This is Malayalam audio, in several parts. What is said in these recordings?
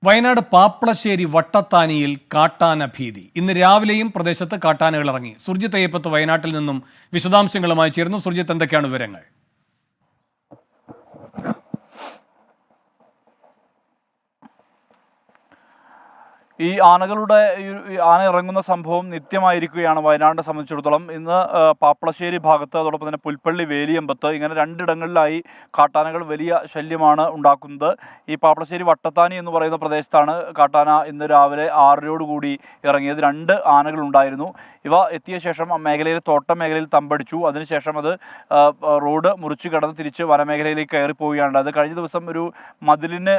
വയനാട് പാപ്പളശ്ശേരി വട്ടത്താനിയിൽ കാട്ടാന ഭീതി. ഇന്ന് രാവിലെയും പ്രദേശത്ത് കാട്ടാനകൾ ഇറങ്ങി. സുർജിത്ത് അയ്യപ്പത്ത് വയനാട്ടിൽ നിന്നും വിശദാംശങ്ങളുമായി ചേർന്നു. സുർജിത്ത്, എന്തൊക്കെയാണ് വിവരങ്ങൾ? ഈ ആനകളുടെ ആന ഇറങ്ങുന്ന സംഭവം നിത്യമായിരിക്കുകയാണ് വയനാടിനെ സംബന്ധിച്ചിടത്തോളം. ഇന്ന് പാപ്പളശ്ശേരി ഭാഗത്ത്, അതോടൊപ്പം തന്നെ പുൽപ്പള്ളി, വേലിയമ്പത്ത്, ഇങ്ങനെ രണ്ടിടങ്ങളിലായി കാട്ടാനകൾ വലിയ ശല്യമാണ് ഉണ്ടാക്കുന്നത്. ഈ പാപ്പളശ്ശേരി വട്ടത്താനി എന്ന് പറയുന്ന പ്രദേശത്താണ് കാട്ടാന ഇന്ന് രാവിലെ 6:00 ഇറങ്ങിയത്. 2 ആനകൾ ഉണ്ടായിരുന്നു. ഇവ എത്തിയ ശേഷം മേഖലയിലെ തോട്ടം മേഖലയിൽ തമ്പടിച്ചു. അതിനുശേഷം അത് റോഡ് മുറിച്ച് കടന്ന് തിരിച്ച് വനമേഖലയിലേക്ക് കയറിപ്പോവുകയാണ്. അത് കഴിഞ്ഞ ദിവസം ഒരു മതിലിന്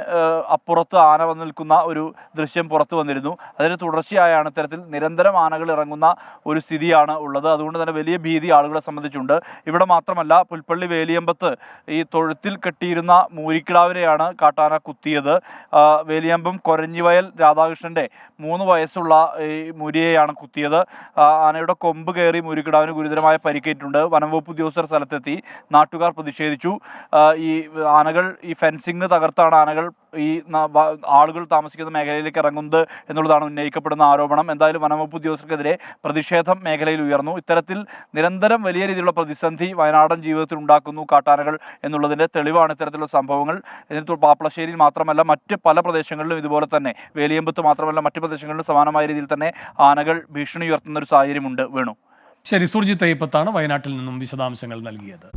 അപ്പുറത്ത് ആന വന്ന് നിൽക്കുന്ന ഒരു ദൃശ്യം പുറത്തു വന്നിരുന്നു. അതിന് തുടർച്ചയായാണ് ഇത്തരത്തിൽ നിരന്തരം ആനകൾ ഇറങ്ങുന്ന ഒരു സ്ഥിതിയാണ് ഉള്ളത്. അതുകൊണ്ട് തന്നെ വലിയ ഭീതി ആളുകളെ സംബന്ധിച്ചുണ്ട്. ഇവിടെ മാത്രമല്ല, പുൽപ്പള്ളി, വേലിയമ്പത്ത് ഈ തൊഴുത്തിൽ കെട്ടിയിരുന്ന മൂരിക്കിടാവിനെയാണ് കാട്ടാന കുത്തിയത്. വേലിയമ്പം കൊരഞ്ഞിവയൽ രാധാകൃഷ്ണന്റെ 3 വയസ്സുള്ള ഈ മുരിയെയാണ് കുത്തിയത്. ആനയുടെ കൊമ്പ് കയറി മൂരിക്കിടാവിന് ഗുരുതരമായ പരിക്കേറ്റിട്ടുണ്ട്. വനംവകുപ്പ് ഉദ്യോഗസ്ഥർ സ്ഥലത്തെത്തി. നാട്ടുകാർ പ്രതിഷേധിച്ചു. ഈ ആനകൾ, ഈ ഫെൻസിങ് തകർത്താണ് ആനകൾ ഈ ആളുകൾ താമസിക്കുന്ന മേഖലയിലേക്ക് ഇറങ്ങുന്നത് എന്നുള്ളതാണ് ഉന്നയിക്കപ്പെടുന്ന ആരോപണം. എന്തായാലും വനംവകുപ്പ് ഉദ്യോഗസ്ഥർക്കെതിരെ പ്രതിഷേധം മേഖലയിൽ ഉയർന്നു. ഇത്തരത്തിൽ നിരന്തരം വലിയ രീതിയിലുള്ള പ്രതിസന്ധി വയനാടൻ ജീവിതത്തിൽ ഉണ്ടാക്കുന്നു കാട്ടാനകൾ എന്നുള്ളതിൻ്റെ തെളിവാണ് ഇത്തരത്തിലുള്ള സംഭവങ്ങൾ. ഇതിന് പാപ്പളശ്ശേരിയിൽ മാത്രമല്ല, മറ്റ് പല പ്രദേശങ്ങളിലും ഇതുപോലെ തന്നെ, വേലിയമ്പത്ത് മാത്രമല്ല മറ്റ് പ്രദേശങ്ങളിലും സമാനമായ രീതിയിൽ തന്നെ ആനകൾ ഭീഷണി ഉയർത്തുന്ന ഒരു സാഹചര്യമുണ്ട്. വേണു. ശരി, സുർജിത്ത് അയ്യപ്പത്താണ് വയനാട്ടിൽ നിന്നും വിശദാംശങ്ങൾ നൽകിയത്.